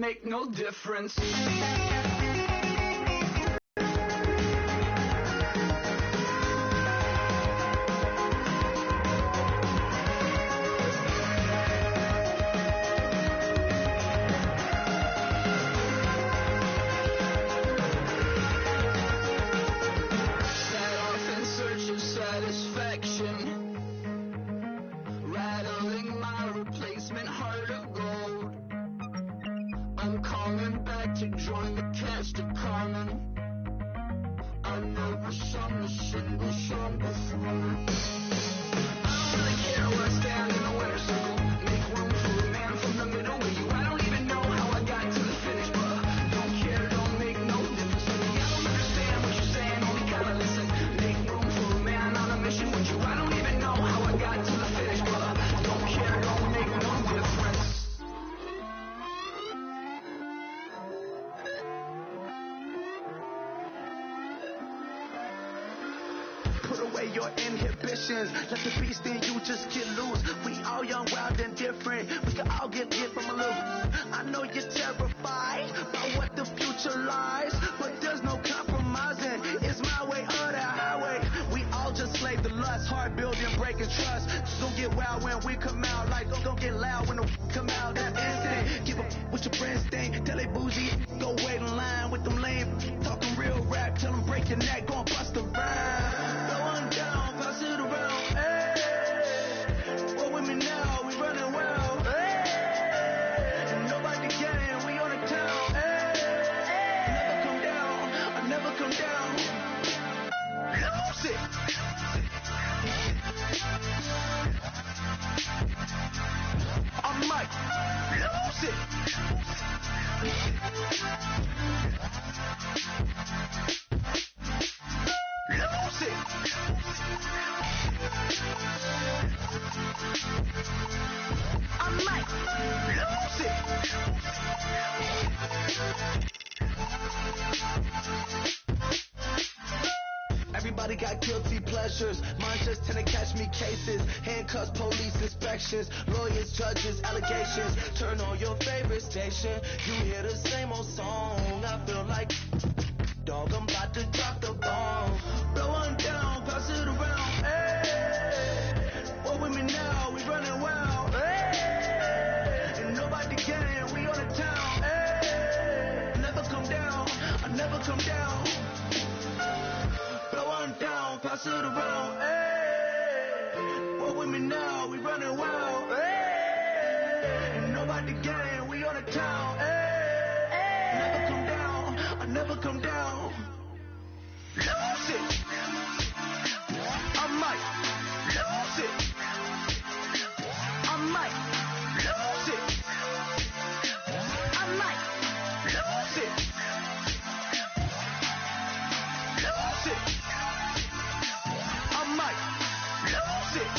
make no difference. Rattling my replacement heart of gold. I'm coming back to join the cast of Carmen. I've never sung a single song before. I don't really care where I stand in the winner's circle. Make room for a man from the middle with you. I don't even know how I got to the finish, but don't care, don't make no difference to me. I don't understand what you're saying, only kinda listen. Make room for a man on a mission with you. I don't even know how I got to the finish, but don't care, don't make no difference. Put away your inhibitions, let the beast in you just get loose. We all young, wild, and different. We can all get hit from a little. I know you're terrified about what the future lies, but there's no compromising. It's my way or the highway. We all just slave the lust, heart building, breaking trust. It's gonna get wild when we come out, like it's gonna get loud when the come out. That instant, keep up with your friends thing. Tell they bougie, go wait in line with them lame. Talking real rap, tell them break your neck, gon' bust a rhyme. Down, pass it around, hey. What with me now, we running well, hey. And nobody can, we on the town, hey. Never come down, I never come down. Lose it. I might lose it. Lose it. I might lose it. Everybody got guilty pleasures. Mine just tend to catch me cases. Handcuffs, police inspections, lawyers, judges, allegations. Turn on your favorite station. You hear the same old song. I feel like, dog, I'm about to drop the bomb. Blow one down, pass it around. Hey, what with me now? We running wild. Hey, and nobody can. We on the town. Hey, never come down. I never come down. Blow one down, pass it around. Hey, what with me now? We running wild. Hey, and nobody can. We on the town. Hey, never come down. I never come down. Lose it. I might lose it. I might lose it. I might lose it. Lose it. I might lose it.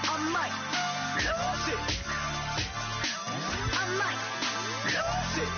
I might lose it. I might lose it.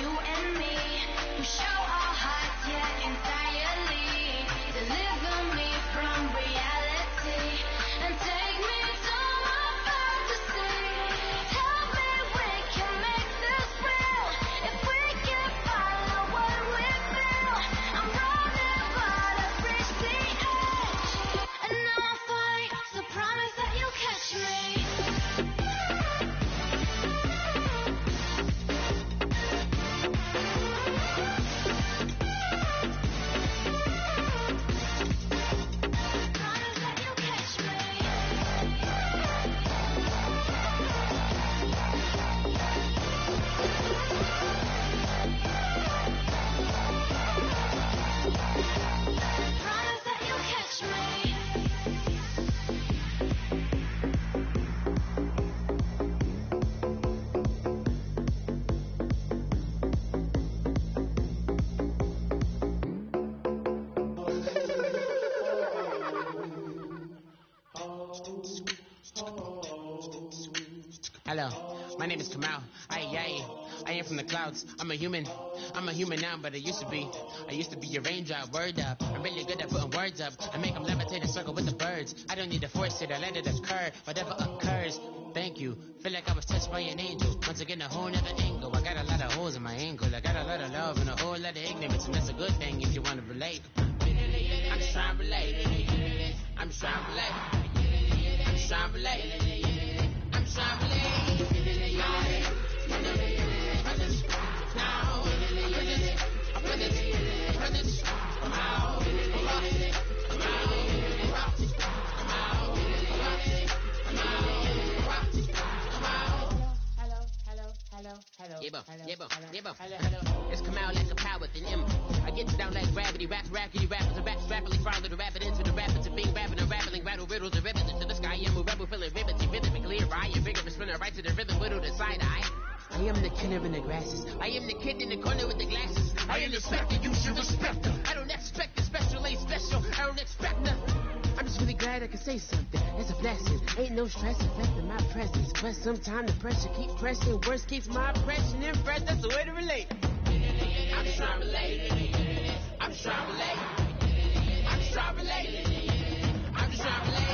you and me. We show our hearts, yeah, entirely. Deliver me from reality and take me to my fantasy. Tell me we can make this real if we can follow what we feel. I'm running, but I've reached the edge, and now I'm flying. So promise that you'll catch me. Promise that you'll catch me. Promise that you'll catch me. Hello, my name is Kamal. I am from the clouds. I'm a human now, but I used to be a raindrop. Word up, I'm really good at putting words up. I make them levitate and circle with the birds. I don't need to force it, I let it occur. Whatever occurs, thank you. Feel like I was touched by an angel. Once again, a whole nother angle. I got a lot of holes in my angle. I got a lot of love and a whole lot of ignorance, and that's a good thing if you want to relate. I'm just trying to relate. I'm just trying to relate. I'm just trying to relate. I'm just trying to relate. It's Kamal like a power within him. I get down like gravity, rappers and raps rapidly follow the rabbit into the rapids of being rapping and rattling, rattle riddles and ribbons into the sky. I'm a rebel feeling rhythmically right, and vigorous spinning right to the rhythm, whittle the side eye. I am the killer in the grasses. I am the kid in the corner with the glasses. I am the specter, you should respect her. I don't expect the special, ain't special. I don't expect nothing. I'm just really glad I can say something. That's a blessing. Ain't no stress affecting my presence. But sometimes the pressure keep pressing. Worst keeps my impression impressed. That's the way to relate. I'm just trying to relate. I'm just trying to relate. I'm just trying to relate. I'm just trying to relate.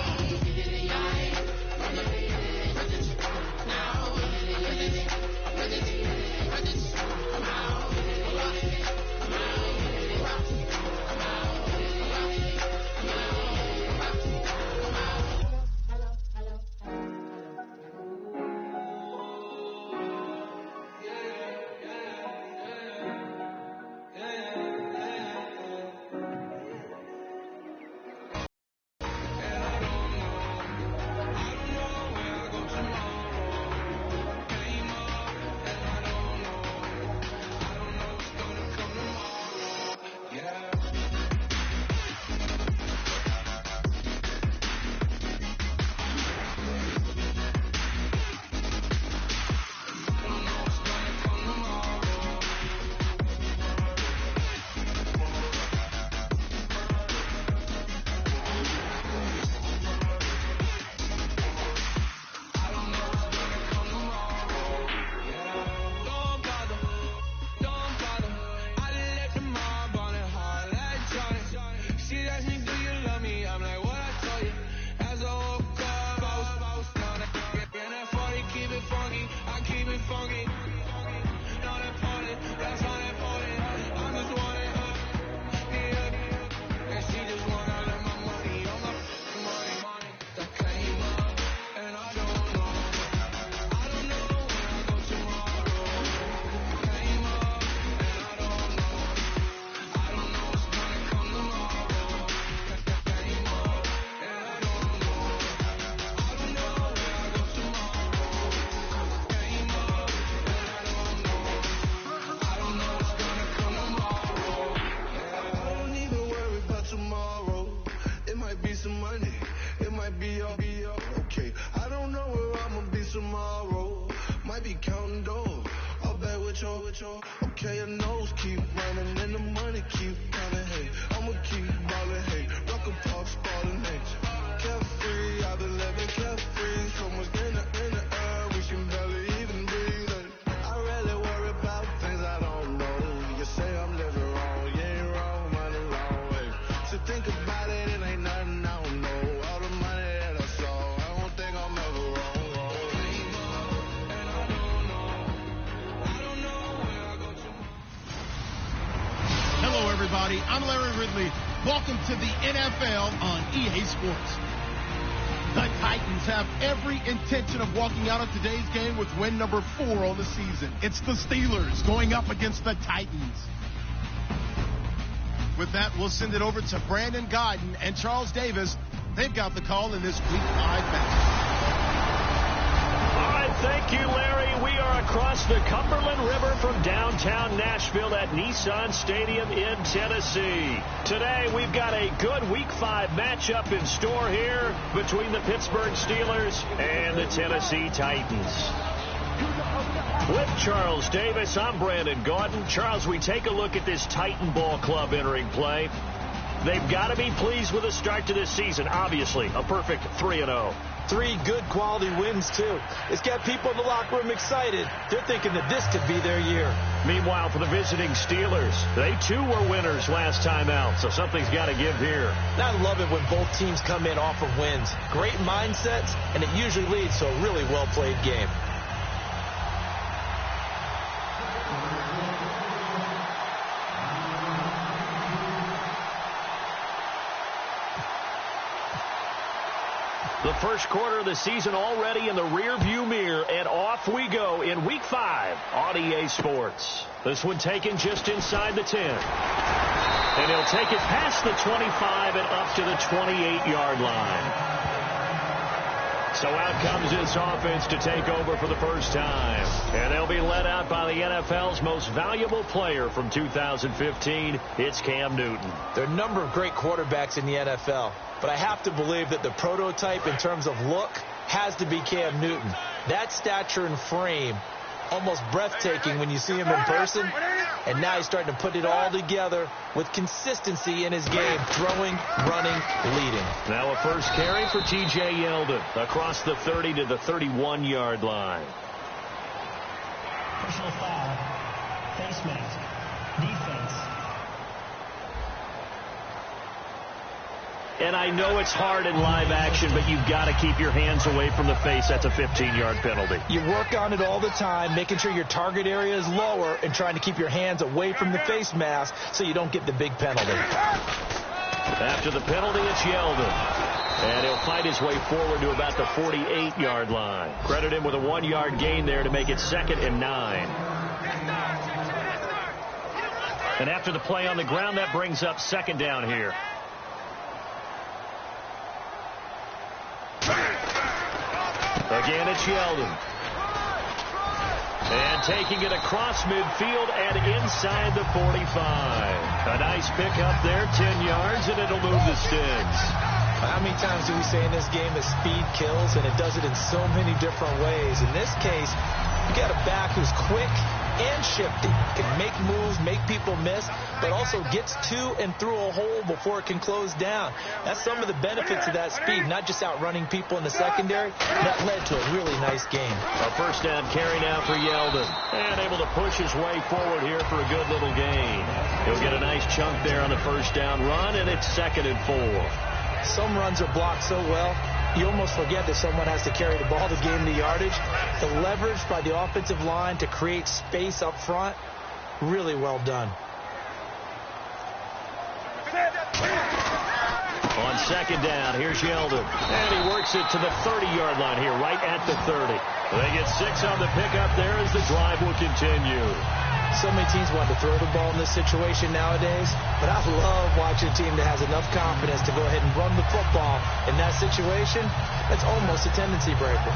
everybody. I'm Larry Ridley. Welcome to the NFL on EA Sports. The Titans have every intention of walking out of today's game with win number 4 on the season. It's the Steelers going up against the Titans. With that, we'll send it over to Brandon Godden and Charles Davis. They've got the call in this Week 5 match. All right, thank you, Larry. We are across the Cumberland River from downtown Nashville at Nissan Stadium in Tennessee. Today, we've got a good Week 5 matchup in store here between the Pittsburgh Steelers and the Tennessee Titans. With Charles Davis, I'm Brandon Gaudin. Charles, we take a look at this Titan Ball Club entering play. They've got to be pleased with the start to this season. Obviously, a perfect 3-0. 3 good quality wins, too. It's got people in the locker room excited. They're thinking that this could be their year. Meanwhile, for the visiting Steelers, they too were winners last time out, so something's got to give here. I love it when both teams come in off of wins. Great mindsets, and it usually leads to a really well-played game. The first quarter of the season already in the rear-view mirror, and off we go in Week 5 on EA Sports. This one taken just inside the 10. And he'll take it past the 25 and up to the 28-yard line. So out comes this offense to take over for the first time. And they'll be led out by the NFL's most valuable player from 2015. It's Cam Newton. There are a number of great quarterbacks in the NFL, but I have to believe that the prototype in terms of look has to be Cam Newton. That stature and frame, almost breathtaking when you see him in person. And now he's starting to put it all together with consistency in his game, throwing, running, leading. Now a first carry for T.J. Yeldon across the 30 to the 31-yard line. Personal foul, face mask, defense. And I know it's hard in live action, but you've got to keep your hands away from the face. That's a 15-yard penalty. You work on it all the time, making sure your target area is lower and trying to keep your hands away from the face mask so you don't get the big penalty. After the penalty, it's Yeldon. And he'll fight his way forward to about the 48-yard line. Credit him with a 1-yard gain there to make it 2nd and 9. And after the play on the ground, that brings up 2nd down here. Again, it's Yeldon. And taking it across midfield and inside the 45. A nice pickup there, 10 yards, and it'll move the sticks. How many times do we say in this game that speed kills, and it does it in so many different ways? In this case, you got a back who's quick and shifty, can make moves, make people miss, but also gets to and through a hole before it can close down. That's some of the benefits of that speed, not just outrunning people in the secondary. That led to a really nice game. A first down carry now for Yeldon, and able to push his way forward here for a good little gain. He'll get a nice chunk there on the first down run, and it's 2nd and 4. Some runs are blocked so well, you almost forget that someone has to carry the ball to gain the yardage. The leverage by the offensive line to create space up front, really well done. On 2nd down, here's Yeldon. And he works it to the 30-yard line here, right at the 30. They get 6 on the pickup there as the drive will continue. So many teams want to throw the ball in this situation nowadays, but I love watching a team that has enough confidence to go ahead and run the football. In that situation, that's almost a tendency breaker.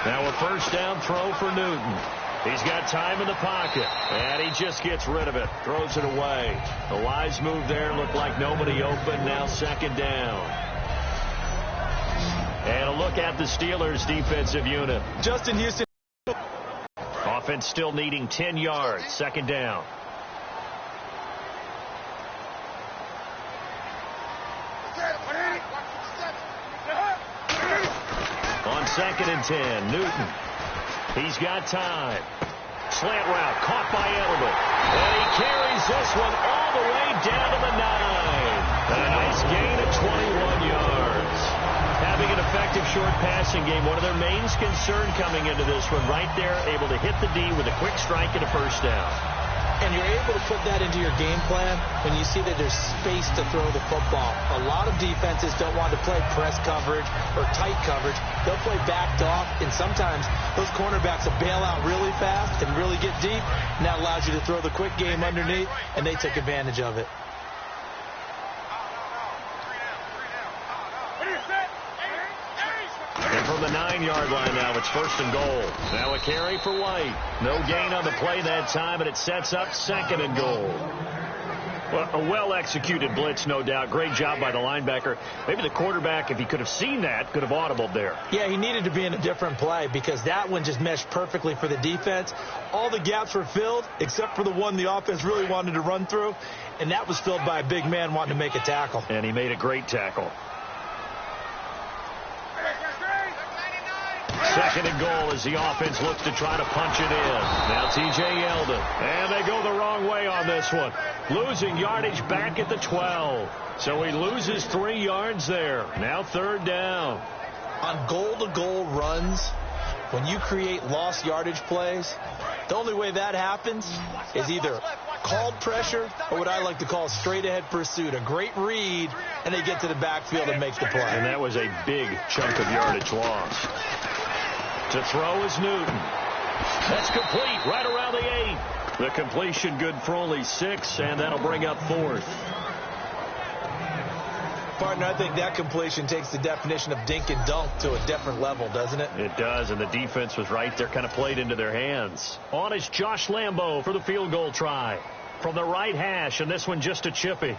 Now a first down throw for Newton. He's got time in the pocket, and he just gets rid of it, throws it away. The wise move there, looked like nobody open, now 2nd down. And a look at the Steelers' defensive unit. Justin Houston. Offense still needing 10 yards, 2nd down. On 2nd and 10, Newton. He's got time. slant route, caught by Edelman. And he carries this one all the way down to the 9. A nice gain of 21 yards. Having an effective short passing game, one of their main concern coming into this one, right there, able to hit the D with a quick strike and a first down. And you're able to put that into your game plan when you see that there's space to throw the football. A lot of defenses don't want to play press coverage or tight coverage. They'll play backed off, and sometimes those cornerbacks will bail out really fast and really get deep, and that allows you to throw the quick game underneath, and they took advantage of it. And from the 9-yard line now, it's 1st and goal. Now a carry for White. No gain on the play that time, and it sets up 2nd and goal. Well, a well-executed blitz, no doubt. Great job by the linebacker. Maybe the quarterback, if he could have seen that, could have audibled there. Yeah, he needed to be in a different play because that one just meshed perfectly for the defense. All the gaps were filled except for the one the offense really wanted to run through, and that was filled by a big man wanting to make a tackle. And he made a great tackle. 2nd and goal as the offense looks to try to punch it in. Now T.J. Yeldon. And they go the wrong way on this one. Losing yardage back at the 12. So he loses 3 yards there. Now 3rd down. On goal-to-goal runs, when you create lost yardage plays, the only way that happens is either called pressure or what I like to call straight-ahead pursuit. A great read, and they get to the backfield and make the play. And that was a big chunk of yardage lost. To throw is Newton. That's complete right around the 8. The completion good for only 6, and that'll bring up 4th. Partner, I think that completion takes the definition of dink and dunk to a different level, doesn't it? It does, and the defense was right there, kind of played into their hands. On is Josh Lambo for the field goal try. From the right hash, and this one just a chippy.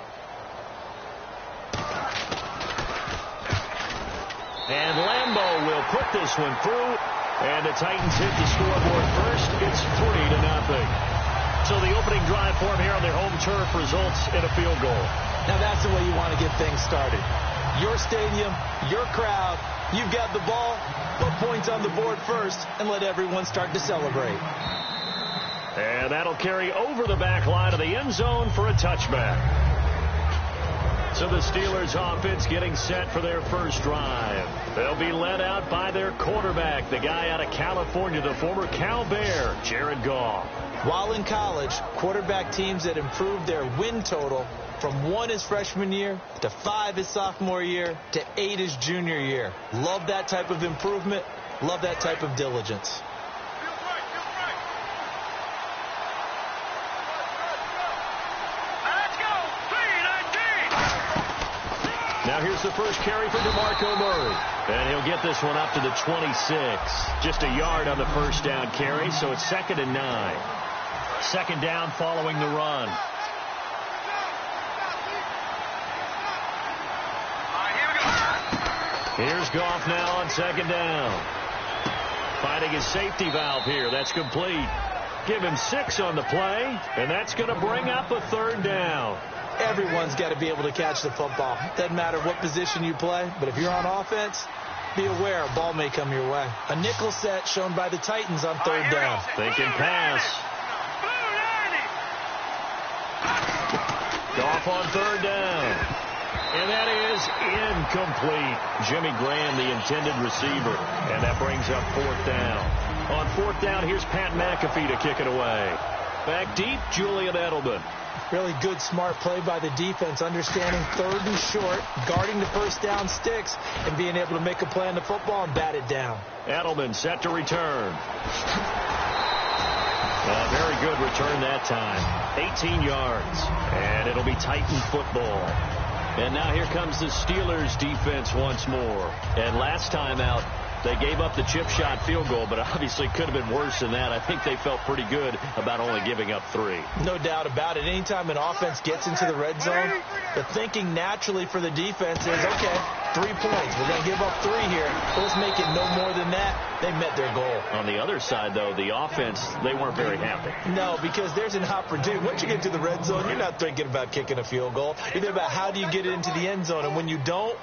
And Lambo will put this one through. And the Titans hit the scoreboard first. It's 3-0. So the opening drive for them here on their home turf results in a field goal. Now that's the way you want to get things started. Your stadium, your crowd, you've got the ball, put points on the board first, and let everyone start to celebrate. And that'll carry over the back line of the end zone for a touchback. So the Steelers offense getting set for their first drive. They'll be led out by their quarterback, the guy out of California, the former Cal Bear, Jared Goff. While in college, quarterback teams that improved their win total from 1 his freshman year to 5 his sophomore year to 8 his junior year. Love that type of improvement. Love that type of diligence. Now here's the first carry for DeMarco Murray. And he'll get this one up to the 26. Just a yard on the first down carry, so it's 2nd and 9. 2nd down following the run. Here's Goff now on 2nd down. Finding his safety valve here. That's complete. Give him 6 on the play, and that's going to bring up a 3rd down. Everyone's got to be able to catch the football. Doesn't matter what position you play, but if you're on offense, be aware a ball may come your way. A nickel set shown by the Titans on 3rd down. Thinking pass. Goff on 3rd down. And that is incomplete. Jimmy Graham, the intended receiver. And that brings up 4th down. On 4th down, here's Pat McAfee to kick it away. Back deep, Julian Edelman. Really good, smart play by the defense, understanding 3rd and short, guarding the first down sticks, and being able to make a play on the football and bat it down. Edelman set to return. A very good return that time. 18 yards. And it'll be Titan football. And now here comes the Steelers defense once more. And last time out, they gave up the chip shot field goal, but obviously could have been worse than that. I think they felt pretty good about only giving up 3. No doubt about it. Anytime an offense gets into the red zone, the thinking naturally for the defense is, okay, 3 points. We're going to give up 3 here. Let's make it no more than that. They met their goal. On the other side, though, the offense, they weren't very happy. No, because there's an opportunity. Once you get to the red zone, you're not thinking about kicking a field goal. You're thinking about how do you get it into the end zone, and when you don't,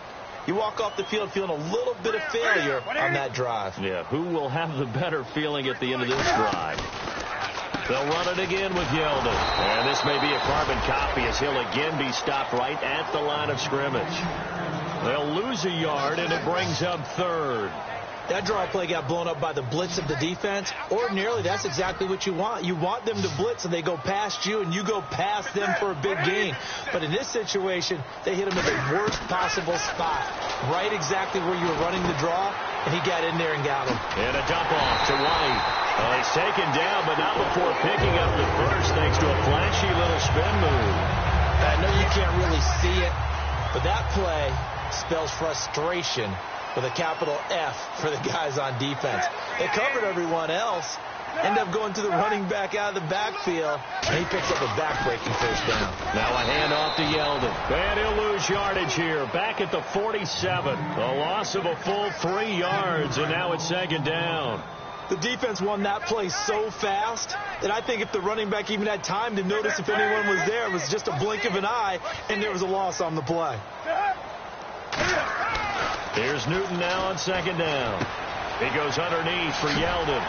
you walk off the field feeling a little bit of failure on that drive. Yeah, who will have the better feeling at the end of this drive? They'll run it again with Yeldon. And this may be a carbon copy as he'll again be stopped right at the line of scrimmage. They'll lose a yard, and it brings up third. That draw play got blown up by the blitz of the defense. Ordinarily, that's exactly what you want. You want them to blitz, and they go past you, and you go past them for a big gain. But in this situation, they hit him at the worst possible spot, right exactly where you were running the draw, and he got in there and got him. And a dump off to White. He's taken down, but not before picking up the first thanks to a flashy little spin move. I know you can't really see it, but that play spells frustration with a capital F for the guys on defense. They covered everyone else, end up going to the running back out of the backfield, and he picks up a back-breaking first down. Now a handoff to Yeldon. And he'll lose yardage here, back at the 47. A loss of a full 3 yards, and now it's second down. The defense won that play so fast that I think if the running back even had time to notice if anyone was there, it was just a blink of an eye, and there was a loss on the play. Here's Newton now on second down. He goes underneath for Yeldon.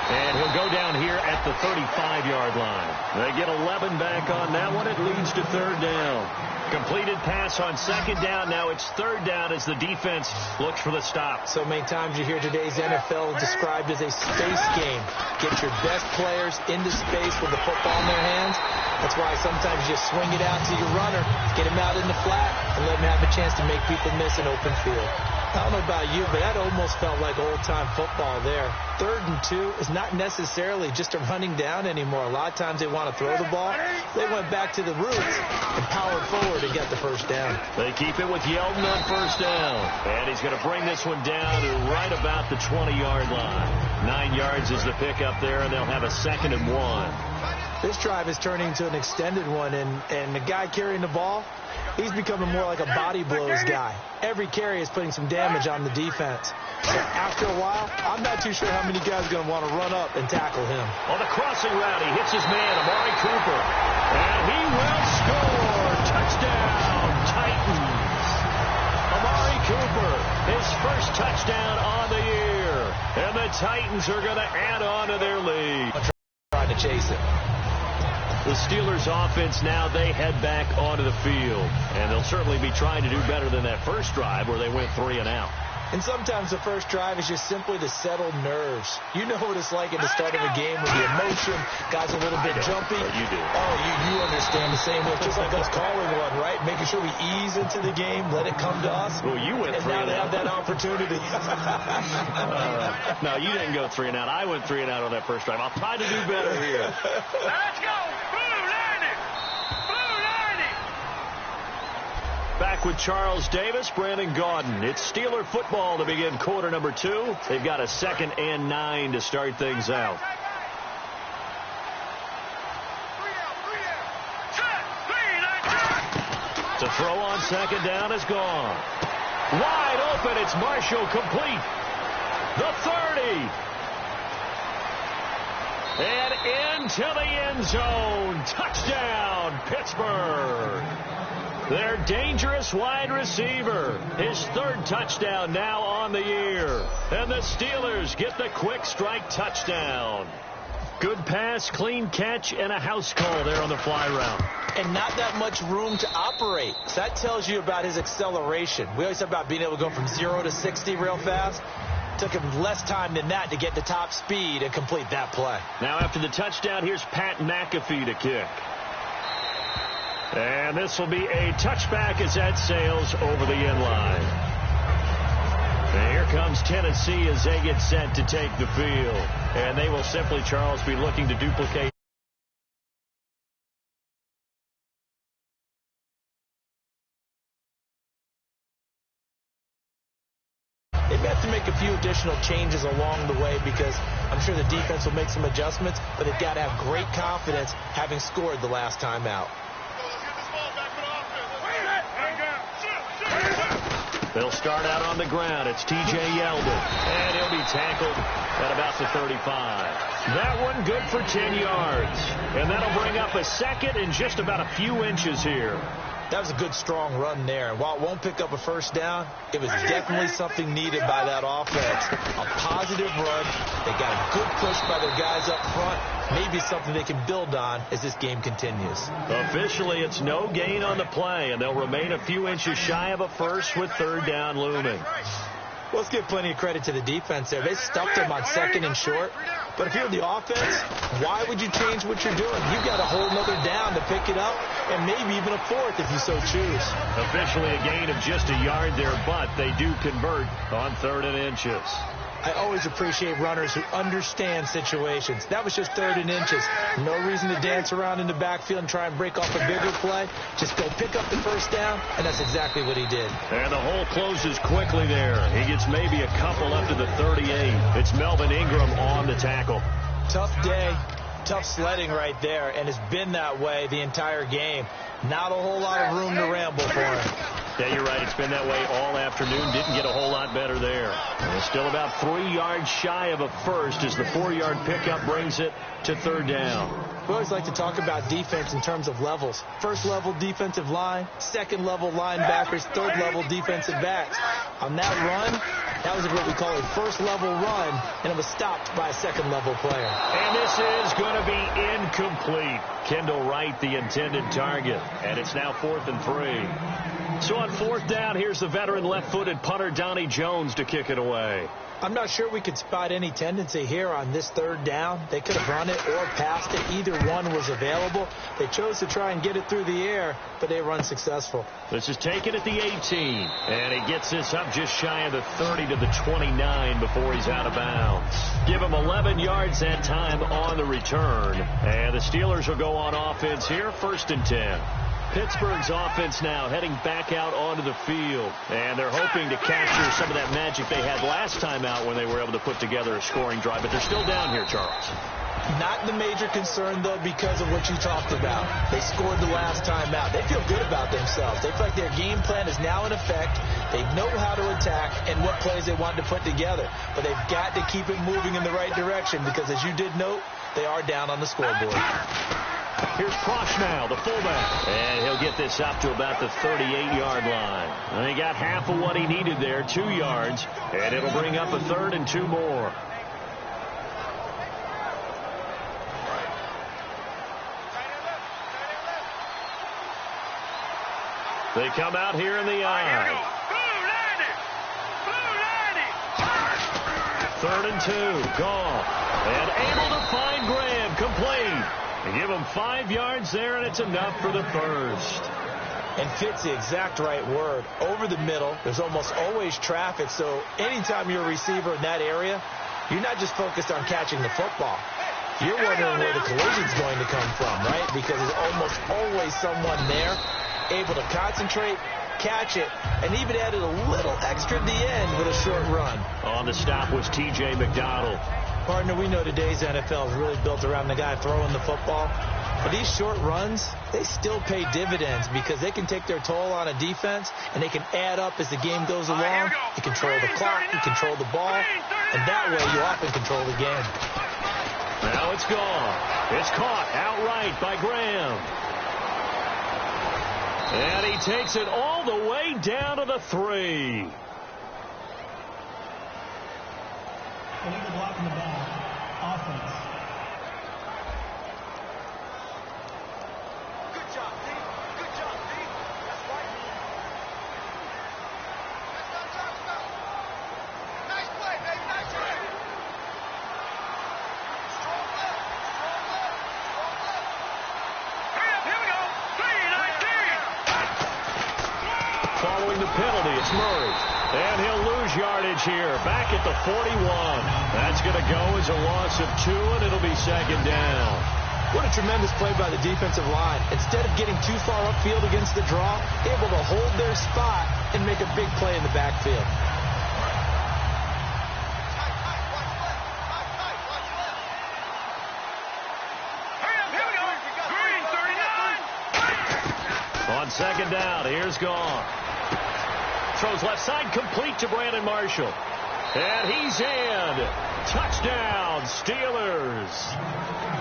And he'll go down here at the 35-yard line. They get 11 back on that one. It leads to third down. Completed pass on second down. Now it's third down as the defense looks for the stop. So many times you hear today's NFL described as a space game. Get your best players into space with the football in their hands. That's why sometimes you just swing it out to your runner, get him out in the flat, and let him have a chance to make people miss an open field. I don't know about you, but that almost felt like old-time football there. 3rd and 2 is not necessarily just a running down anymore. A lot of times they want to throw the ball. They went back to the roots and powered forward and got the first down. They keep it with Yeldon on first down. And he's going to bring this one down to right about the 20-yard line. 9 yards is the pickup there, and they'll have a 2nd and 1. This drive is turning into an extended one, and the guy carrying the ball, he's becoming more like a body blows guy. Every carry is putting some damage on the defense. So after a while, I'm not too sure how many guys are going to want to run up and tackle him. On the crossing route, he hits his man, Amari Cooper. And he will score. Touchdown, Titans. Amari Cooper, his first touchdown on the year. And the Titans are going to add on to their lead. Trying to chase it. The Steelers offense now, they head back onto the field. And they'll certainly be trying to do better than that first drive where they went 3 and out. And sometimes the first drive is just simply to settle nerves. You know what it's like at the start of a game with the emotion, guys a little bit jumpy. You do. Oh, you understand the same way. Just like us calling one, right? Making sure we ease into the game, let it come to us. Well, you went 3 and out. And now they have that opportunity. No, you didn't go 3 and out. I went 3 and out on that first drive. I'll try to do better here. Let's go. Back with Charles Davis, Brandon Gaudin. It's Steeler football to begin quarter number 2. They've got a 2nd and 9 to start things out. To throw on second down is gone. Wide open, it's Marshall, complete. The 30. And into the end zone. Touchdown, Pittsburgh. Their dangerous wide receiver. His 3rd touchdown now on the year. And the Steelers get the quick strike touchdown. Good pass, clean catch, and a house call there on the fly route. And not that much room to operate. So that tells you about his acceleration. We always talk about being able to go from 0 to 60 real fast. Took him less time than that to get the top speed and complete that play. Now after the touchdown, here's Pat McAfee to kick. And this will be a touchback as that sails over the end line. And here comes Tennessee as they get set to take the field. And they will simply, Charles, be looking to duplicate. They've got to make a few additional changes along the way because I'm sure the defense will make some adjustments, but they've got to have great confidence having scored the last time out. They'll start out on the ground. It's T.J. Yeldon, and he'll be tackled at about the 35. That one good for 10 yards, and that'll bring up a 2nd and just about a few inches here. That was a good, strong run there. And while it won't pick up a first down, it was definitely something needed by that offense. A positive run. They got a good push by their guys up front. maybe something they can build on as this game continues. Officially, it's no gain on the play, and they'll remain a few inches shy of a first with third down looming. Well, let's give plenty of credit to the defense there. They stuffed him on second and short. But if you're the offense, why would you change what you're doing? You've got a whole nother down to pick it up, and maybe even a fourth if you so choose. Officially a gain of just a yard there, but they do convert on 3rd and inches. I always appreciate runners who understand situations. That was just 3rd and inches. No reason to dance around in the backfield and try and break off a bigger play. Just go pick up the first down, and that's exactly what he did. And the hole closes quickly there. He gets maybe a couple up to the 38. It's Melvin Ingram on the tackle. Tough day, tough sledding right there, and it's been that way the entire game. Not a whole lot of room to ramble for him. Yeah, you're right. It's been that way all afternoon. Didn't get a whole lot better there. And still about 3 yards shy of a first as the 4-yard pickup brings it to 3rd down. We always like to talk about defense in terms of levels. 1st level defensive line, 2nd level linebackers, 3rd level defensive backs. On that run, that was what we call a 1st level run, and it was stopped by a 2nd level player. And this is going to be incomplete. Kendall Wright, the intended target. And it's now 4th and 3. So on 4th down, here's the veteran left-footed punter Donnie Jones to kick it away. I'm not sure we could spot any tendency here on this 3rd down. They could have run it or passed it. Either one was available. They chose to try and get it through the air, but they were unsuccessful. This is taken at the 18, and he gets this up just shy of the 30 to the 29 before he's out of bounds. Give him 11 yards that time on the return, and the Steelers will go on offense here, 1st and 10. Pittsburgh's offense now heading back out onto the field, and they're hoping to capture some of that magic they had last time out when they were able to put together a scoring drive, but they're still down here, Charles. Not the major concern, though, because of what you talked about. They scored the last time out. They feel good about themselves. They feel like their game plan is now in effect. They know how to attack and what plays they want to put together, but they've got to keep it moving in the right direction because, as you did note, they are down on the scoreboard. Here's Proschnell, the fullback, and he'll get this up to about the 38-yard line. And he got half of what he needed there, 2 yards, and it'll bring up a 3rd and 2 more. They come out here in the eye. 3rd and 2, gone. And able to find Graham, complete. They give him 5 yards there, and it's enough for the first. And fit's the exact right word. Over the middle, there's almost always traffic, so anytime you're a receiver in that area, you're not just focused on catching the football. You're wondering where the collision's going to come from, right? Because there's almost always someone there able to concentrate, catch it, and even added a little extra at the end with a short run. On the stop was T.J. McDonald. Partner, we know today's NFL is really built around the guy throwing the football. But these short runs, they still pay dividends because they can take their toll on a defense, and they can add up as the game goes along. You control the clock, you control the ball, and that way you often control the game. Now it's gone. It's caught outright by Graham. And he takes it all the way down to the 3. Illegal block in the back. Offense. Good job, D. Good job, D. That's right. Nice play, baby. Nice play. Strong left. Strong left. Strong left. Here we go. 3-19. Following the penalty, it's Murray. And he'll lose yardage here, back at the 41. That's going to go as a loss of 2, and it'll be 2nd down. What a tremendous play by the defensive line. Instead of getting too far upfield against the draw, able to hold their spot and make a big play in the backfield. On 2nd down, here's Gone. Throws left side, complete to Brandon Marshall. And he's in. Touchdown, Steelers.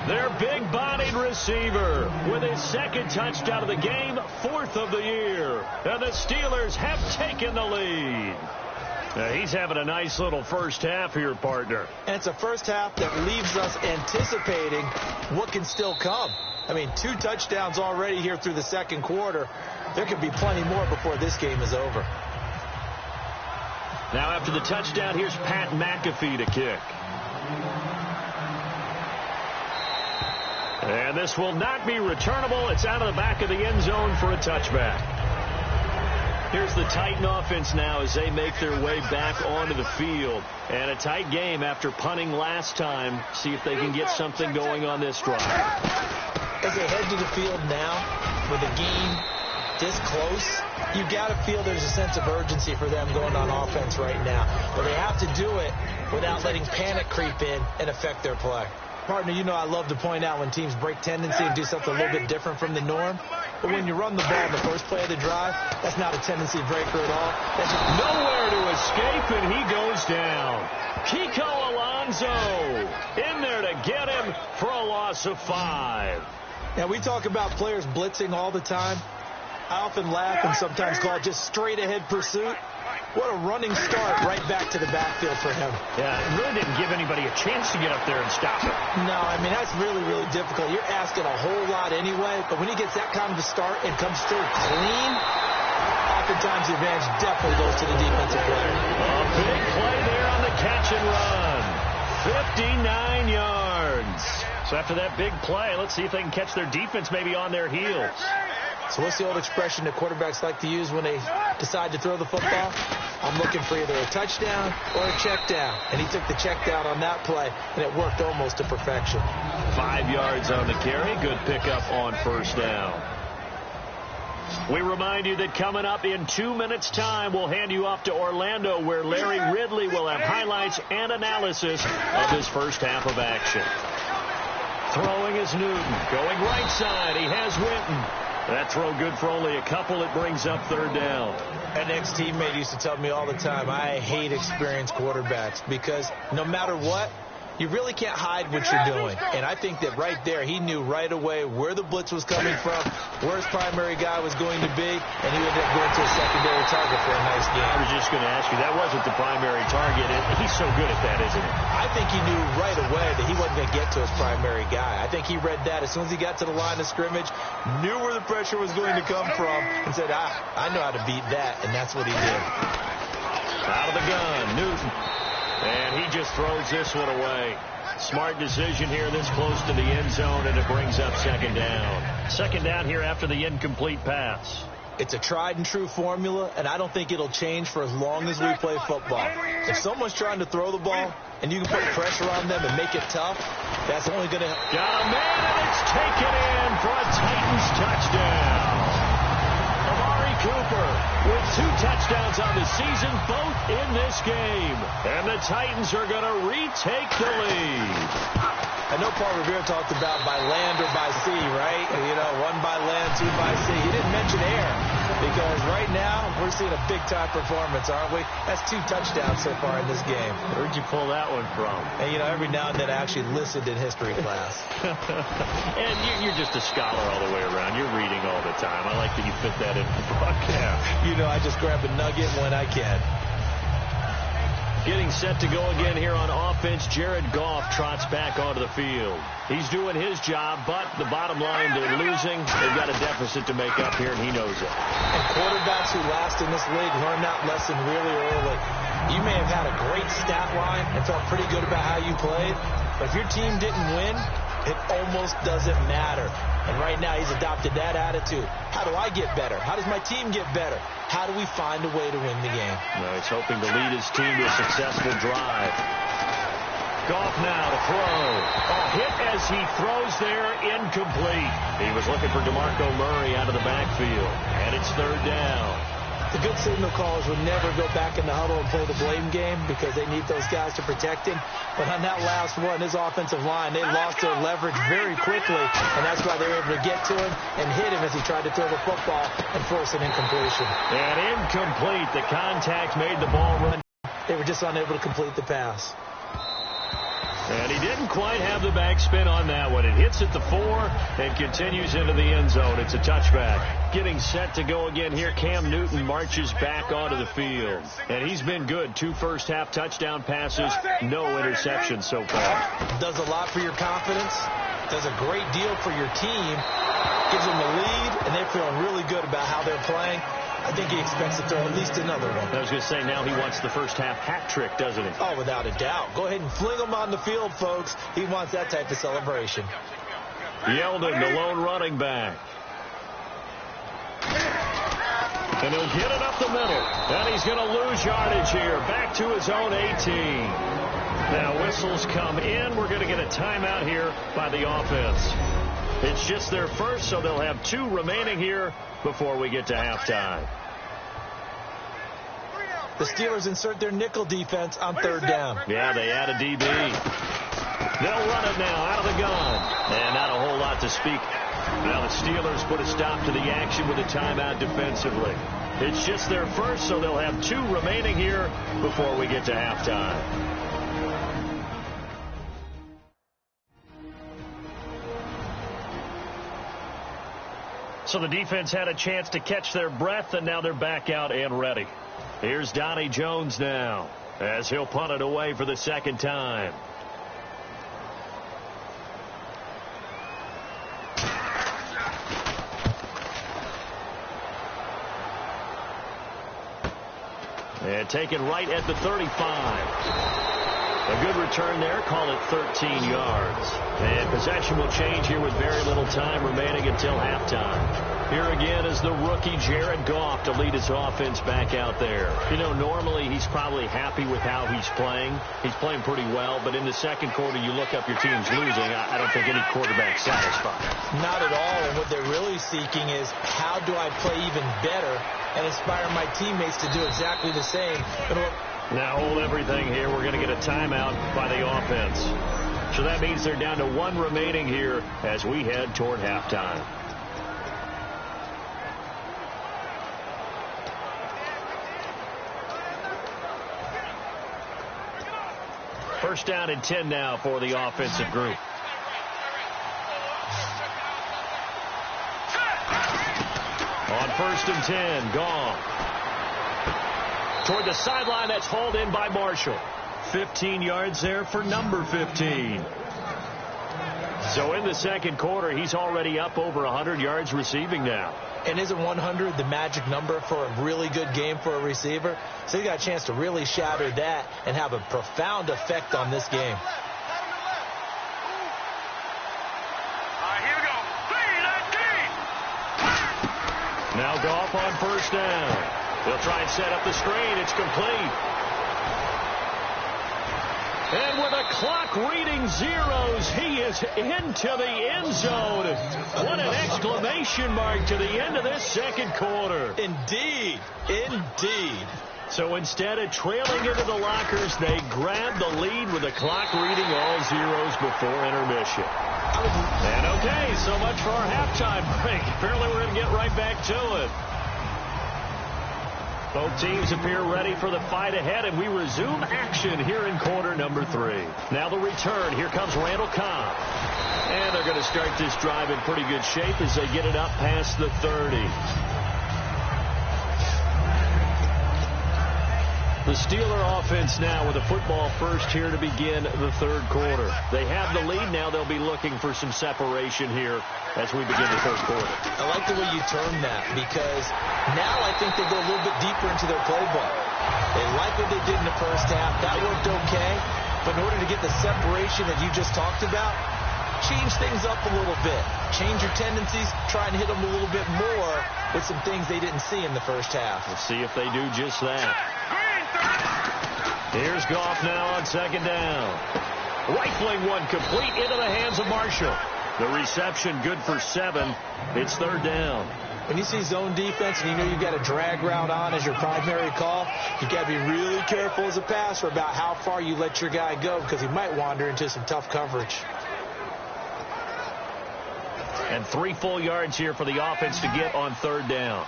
Their big-bodied receiver with his 2nd touchdown of the game, 4th of the year. And the Steelers have taken the lead. He's having a nice little first half here, partner. And it's a first half that leaves us anticipating what can still come. I mean, 2 touchdowns already here through the second quarter. There could be plenty more before this game is over. Now after the touchdown, here's Pat McAfee to kick. And this will not be returnable. It's out of the back of the end zone for a touchback. Here's the Titan offense now as they make their way back onto the field. And a tight game after punting last time. See if they can get something going on this drive. As they head to the field now with a game this close, you've got to feel there's a sense of urgency for them going on offense right now. But they have to do it without letting panic creep in and affect their play. Partner, you know I love to point out when teams break tendency and do something a little bit different from the norm. But when you run the ball in the first play of the drive, that's not a tendency breaker at all. That's just nowhere to escape, and he goes down. Kiko Alonso in there to get him for a loss of 5. Now, we talk about players blitzing all the time. I often laugh and sometimes call it just straight-ahead pursuit. What a running start right back to the backfield for him. Yeah, it really didn't give anybody a chance to get up there and stop it. No, I mean, that's really, really difficult. You're asking a whole lot anyway, but when he gets that kind of a start and comes through clean, oftentimes the advantage definitely goes to the defensive player. A big play there on the catch and run. 59 yards. So after that big play, let's see if they can catch their defense maybe on their heels. So what's the old expression that quarterbacks like to use when they decide to throw the football? I'm looking for either a touchdown or a check down. And he took the check down on that play, and it worked almost to perfection. 5 yards on the carry. Good pickup on first down. We remind you that coming up in 2 minutes' time, we'll hand you off to Orlando, where Larry Ridley will have highlights and analysis of his first half of action. Throwing is Newton. Going right side. He has Winton. That throw good for only a couple. It brings up third down. An ex-teammate used to tell me all the time, I hate experienced quarterbacks because no matter what, you really can't hide what you're doing. And I think that right there, he knew right away where the blitz was coming from, where his primary guy was going to be, and he ended up going to a secondary target for a nice game. I was just going to ask you, that wasn't the primary target. He's so good at that, isn't he? I think he knew right away that he wasn't going to get to his primary guy. I think he read that as soon as he got to the line of scrimmage, knew where the pressure was going to come from, and said, I know how to beat that, and that's what he did. Out of the gun, Newton. And he just throws this one away. Smart decision here this close to the end zone, and it brings up second down. Second down here after the incomplete pass. It's a tried-and-true formula, and I don't think it'll change for as long as we play football. If someone's trying to throw the ball, and you can put pressure on them and make it tough, that's only going to help. Got a man, and it's taken in for a Titans touchdown. Cooper with 2 touchdowns on the season, both in this game. And the Titans are going to retake the lead. I know Paul Revere talked about by land or by sea, right? You know, 1 by land, 2 by sea. He didn't mention air because right now we're seeing a big-time performance, aren't we? That's 2 touchdowns so far in this game. Where'd you pull that one from? And, you know, every now and then I actually listened in history class. And you're just a scholar all the way around. You're reading all the time. I like that you fit that in the broadcast. You know, I just grab a nugget when I can. Getting set to go again here on offense, Jared Goff trots back onto the field. He's doing his job, but the bottom line, they're losing. They've got a deficit to make up here, and he knows it. And quarterbacks who last in this league learn that lesson really early. You may have had a great stat line and felt pretty good about how you played, but if your team didn't win, it almost doesn't matter. And right now, he's adopted that attitude. How do I get better? How does my team get better? How do we find a way to win the game? No, he's hoping to lead his team to a successful drive. Goff now to throw. A hit as he throws there, incomplete. He was looking for DeMarco Murray out of the backfield, and it's third down. The good signal callers would never go back in the huddle and play the blame game because they need those guys to protect him. But on that last one, his offensive line, they lost their leverage very quickly, and that's why they were able to get to him and hit him as he tried to throw the football and force an incompletion. And incomplete. The contact made the ball run. They were just unable to complete the pass. And he didn't quite have the backspin on that one. It hits at the 4 and continues into the end zone. It's a touchback. Getting set to go again here. Cam Newton marches back onto the field. And he's been good. 2 first-half touchdown passes, no interceptions so far. Does a lot for your confidence. Does a great deal for your team. Gives them the lead, and they're feeling really good about how they're playing. I think he expects to throw at least another one. I was going to say, now he wants the first-half hat trick, doesn't he? Oh, without a doubt. Go ahead and fling him on the field, folks. He wants that type of celebration. Yeldon, the lone running back. And he'll get it up the middle. And he's going to lose yardage here. Back to his own 18. Now whistles come in. We're going to get a timeout here by the offense. It's just their first, so they'll have 2 remaining here before we get to halftime. The Steelers insert their nickel defense on 3rd down. Yeah, they add a DB. They'll run it now out of the gun. And not a whole lot to speak. Now the Steelers put a stop to the action with a timeout defensively. It's just their first, so they'll have 2 remaining here before we get to halftime. So the defense had a chance to catch their breath, and now they're back out and ready. Here's Donnie Jones now, as he'll punt it away for the 2nd time. And taken right at the 35. A good return there. Call it 13 yards. And possession will change here with very little time remaining until halftime. Here again is the rookie Jared Goff to lead his offense back out there. You know, normally he's probably happy with how he's playing. He's playing pretty well, but in the 2nd quarter you look up, your team's losing. I don't think any quarterback's satisfied. Not at all, and what they're really seeking is how do I play even better and inspire my teammates to do exactly the same. Now hold everything here. We're going to get a timeout by the offense. So that means they're down to 1 remaining here as we head toward halftime. First down and 10 now for the offensive group. On 1st and 10, Goff. Toward the sideline, that's hauled in by Marshall. 15 yards there for number 15. So in the 2nd quarter, he's already up over 100 yards receiving now. And isn't 100 the magic number for a really good game for a receiver? So he got a chance to really shatter that and have a profound effect on this game. Now Goff on 1st down. They'll try and set up the screen. It's complete. And with a clock reading zeros, he is into the end zone. What an exclamation mark to the end of this 2nd quarter. Indeed. Indeed. So instead of trailing into the lockers, they grab the lead with a clock reading all zeros before intermission. And okay, so much for our halftime break. Apparently we're going to get right back to it. Both teams appear ready for the fight ahead, and we resume action here in quarter number 3. Now the return. Here comes Randall Cobb. And they're going to start this drive in pretty good shape as they get it up past the 30. The Steeler offense now with a football first here to begin the 3rd quarter. They have the lead. Now they'll be looking for some separation here as we begin the 3rd quarter. I like the way you term that because now I think they go a little bit deeper into their playbook. They like what they did in the 1st half. That worked okay. But in order to get the separation that you just talked about, change things up a little bit. Change your tendencies. Try and hit them a little bit more with some things they didn't see in the 1st half. We'll see if they do just that. Here's Goff now on 2nd down. Rifling one complete into the hands of Marshall. The reception good for 7. It's 3rd down. When you see zone defense and you know you've got a drag route on as your primary call, you've got to be really careful as a passer about how far you let your guy go because he might wander into some tough coverage. And 3 full yards here for the offense to get on 3rd down.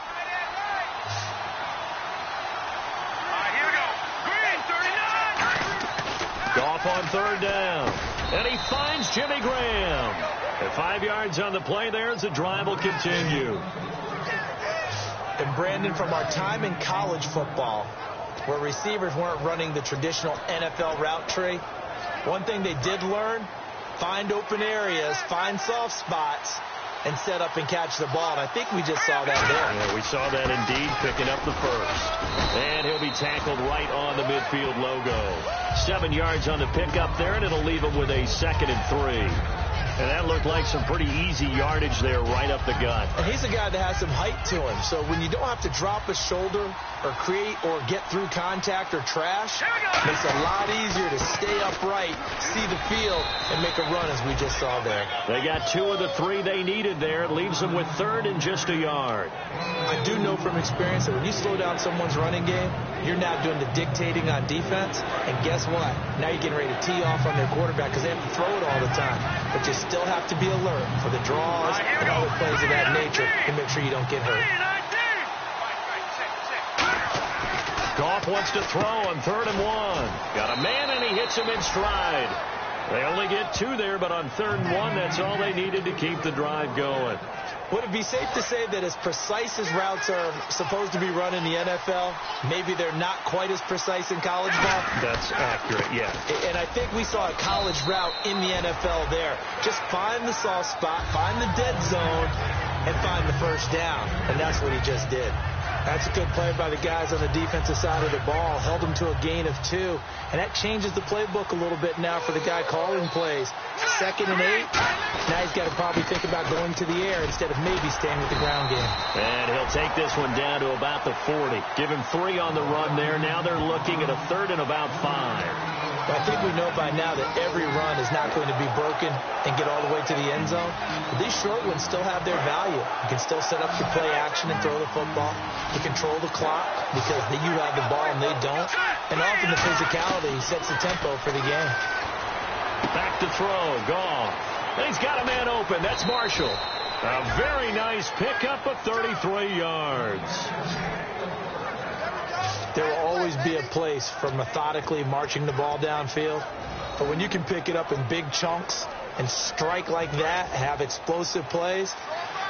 Goff on third down. And he finds Jimmy Graham. At 5 yards on the play there as the drive will continue. And Brandon, from our time in college football, where receivers weren't running the traditional NFL route tree, one thing they did learn, find open areas, find soft spots, and set up and catch the ball. And I think we just saw that there. Yeah, we saw that indeed, picking up the first. And he'll be tackled right on the midfield logo. 7 yards on the pickup there, and it'll leave him with a 2nd and 3. And that looked like some pretty easy yardage there right up the gut. And he's a guy that has some height to him. So when you don't have to drop a shoulder or create or get through contact or trash, it makes it a lot easier to stay upright, see the field, and make a run as we just saw there. They got 2 of the 3 they needed there. It leaves them with 3rd and just a yard. I do know from experience that when you slow down someone's running game, you're now doing the dictating on defense. And guess what? Now you're getting ready to tee off on their quarterback because they have to throw it all the time. But you still have to be alert for the draws and other plays of that nature to make sure you don't get hurt. Goff wants to throw on 3rd and 1. Got a man, and he hits him in stride. They only get 2 there, but on 3rd and 1, that's all they needed to keep the drive going. Would it be safe to say that as precise as routes are supposed to be run in the NFL, maybe they're not quite as precise in college ball? That's accurate, yeah. And I think we saw a college route in the NFL there. Just find the soft spot, find the dead zone, and find the first down. And that's what he just did. That's a good play by the guys on the defensive side of the ball. Held him to a gain of 2. And that changes the playbook a little bit now for the guy calling plays. 2nd and 8. Now he's got to probably think about going to the air instead of maybe staying with the ground game. And he'll take this one down to about the 40. Give him 3 on the run there. Now they're looking at a 3rd and about 5. But I think we know by now that every run is not going to be broken and get all the way to the end zone. But these short ones still have their value. You can still set up your play action and throw the football. You control the clock because you have the ball and they don't. And often the physicality sets the tempo for the game. Back to throw. Goff. And he's got a man open. That's Marshall. A very nice pickup of 33 yards. There will always be a place for methodically marching the ball downfield. But when you can pick it up in big chunks and strike like that, have explosive plays,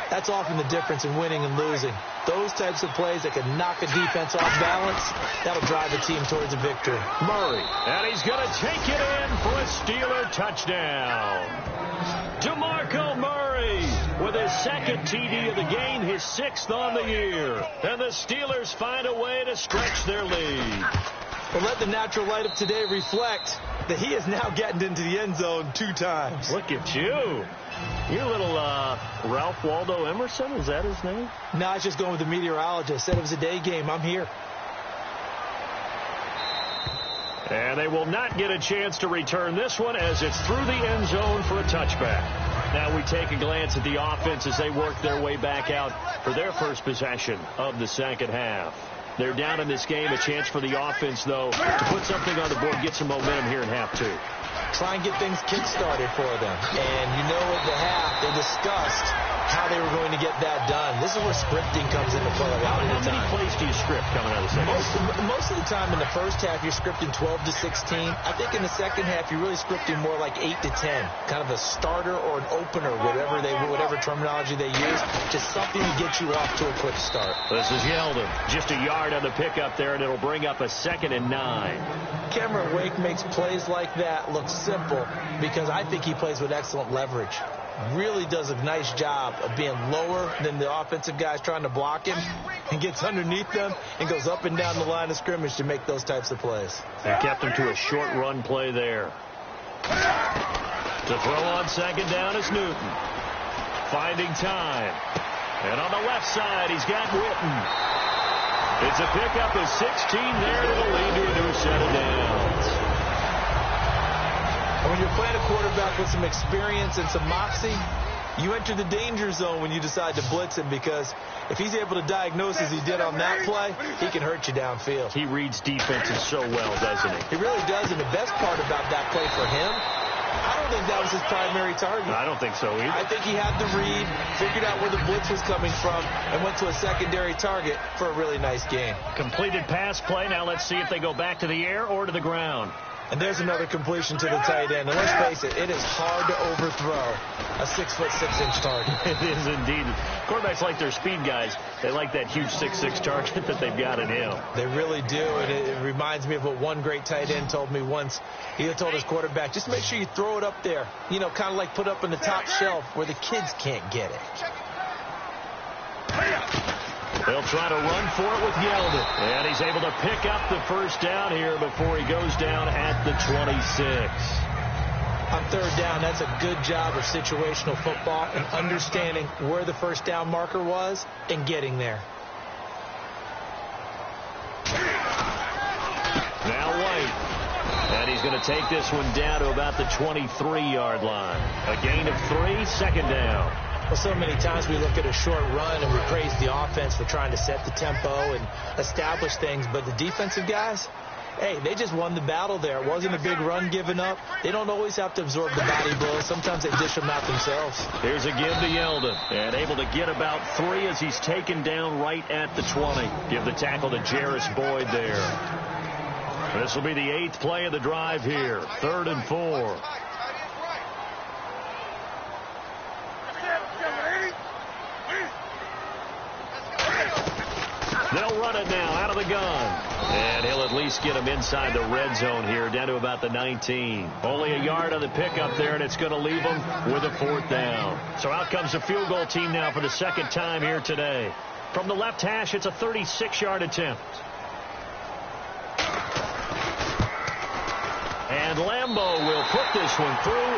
that's often the difference in winning and losing. Those types of plays that can knock a defense off balance, that'll drive the team towards a victory. Murray, and he's going to take it in for a Steeler touchdown. DeMarco Murray with his 2nd TD of the game, his 6th on the year. And the Steelers find a way to stretch their lead. Well, let the natural light of today reflect that he is now getting into the end zone 2 times. Look at you. You're a little Ralph Waldo Emerson, is that his name? No, I was just going with the meteorologist. Said it was a day game. I'm here. And they will not get a chance to return this one as it's through the end zone for a touchback. Now we take a glance at the offense as they work their way back out for their first possession of the 2nd half. They're down in this game. A chance for the offense, though, to put something on the board, get some momentum here in half 2. Try and get things kick-started for them. And you know at the half, they discussed how they were going to get that done. This is where scripting comes into play. How many plays do you script coming out of the second half? Most of the time in the first half, you're scripting 12 to 16. I think in the second half, you're really scripting more like 8 to 10. Kind of a starter or an opener, whatever terminology they use. Just something to get you off to a quick start. This is Yeldon. Just a yard on the pickup there, and it'll bring up a 2nd and 9. Cameron Wake makes plays like that look simple because I think he plays with excellent leverage. Really does a nice job of being lower than the offensive guys trying to block him and gets underneath them and goes up and down the line of scrimmage to make those types of plays. They kept him to a short run play there. To throw on 2nd down is Newton. Finding time. And on the left side, he's got Witten. It's a pickup of 16 there. It'll lead to a new set of downs. When you're playing a quarterback with some experience and some moxie, you enter the danger zone when you decide to blitz him because if he's able to diagnose as he did on that play, he can hurt you downfield. He reads defenses so well, doesn't he? He really does, and the best part about that play for him, I don't think that was his primary target. I don't think so either. I think he had the read, figured out where the blitz was coming from, and went to a secondary target for a really nice gain. Completed pass play. Now let's see if they go back to the air or to the ground. And there's another completion to the tight end. And let's face it, it is hard to overthrow a 6'6" target. It is indeed. Quarterbacks like their speed guys. They like that huge 6'6" target that they've got in him. They really do. And it reminds me of what one great tight end told me once. He told his quarterback, just make sure you throw it up there. You know, kind of like put up in the top shelf where the kids can't get it. They'll try to run for it with Yeldon. And he's able to pick up the first down here before he goes down at the 26. On third down, that's a good job of situational football and understanding where the first down marker was and getting there. Now White. And he's going to take this one down to about the 23-yard line. A gain of 3, second down. Well, so many times we look at a short run and we praise the offense for trying to set the tempo and establish things, but the defensive guys, hey, they just won the battle there. It wasn't a big run given up. They don't always have to absorb the body blows. Sometimes they dish them out themselves. Here's a give to Yeldon, and able to get about 3 as he's taken down right at the 20. Give the tackle to Jarris Boyd there. This will be the 8th play of the drive here. 3rd and 4. They'll run it now out of the gun. And he'll at least get him inside the red zone here, down to about the 19. Only a yard on the pickup there, and it's going to leave him with a 4th down. So out comes the field goal team now for the second time here today. From the left hash, it's a 36-yard attempt. And Lambeau will put this one through,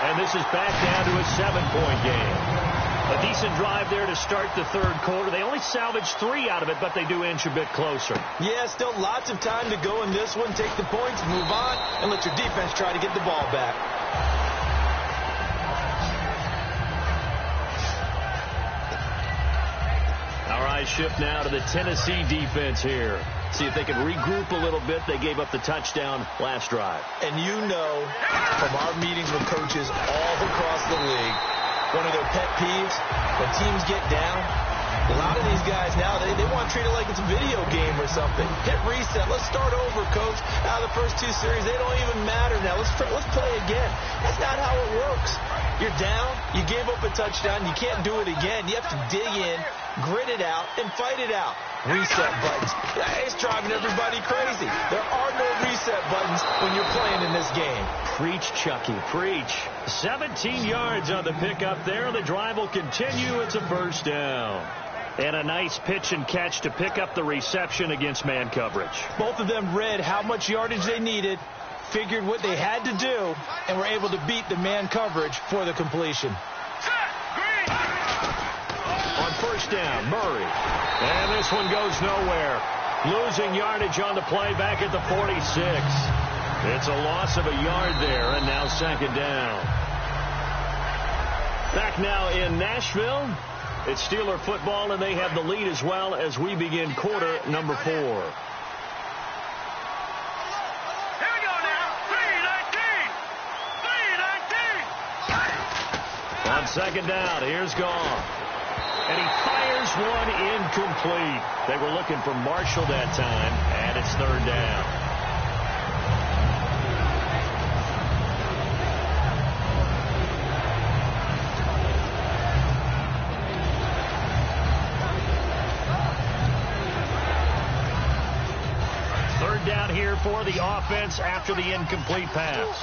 and this is back down to a 7-point game. A decent drive there to start the third quarter. They only salvaged 3 out of it, but they do inch a bit closer. Yeah, still lots of time to go in this one. Take the points, move on, and let your defense try to get the ball back. Our eyes shift now to the Tennessee defense here. See if they can regroup a little bit. They gave up the touchdown last drive. And you know from our meetings with coaches all across the league, one of their pet peeves, when teams get down, a lot of these guys now, they want to treat it like it's a video game or something. Hit reset. Let's start over, coach. Out of the first 2 series, they don't even matter now. Let's play again. That's not how it works. You're down. You gave up a touchdown. You can't do it again. You have to dig in, grit it out, and fight it out. Reset buttons. It's driving everybody crazy. There are no reset buttons when you're playing in this game. Preach, Chucky, preach. 17 yards on the pickup there. The drive will continue. It's a first down. And a nice pitch and catch to pick up the reception against man coverage. Both of them read how much yardage they needed, figured what they had to do, and were able to beat the man coverage for the completion. On first down, Murray. And this one goes nowhere. Losing yardage on the play back at the 46. It's a loss of a yard there, and now second down. Back now in Nashville. It's Steeler football, and they have the lead as well as we begin quarter number 4. Here we go now. 3-19. On second down, here's Goff. And he fires one incomplete. They were looking for Marshall that time, and it's third down. Third down here for the offense after the incomplete pass.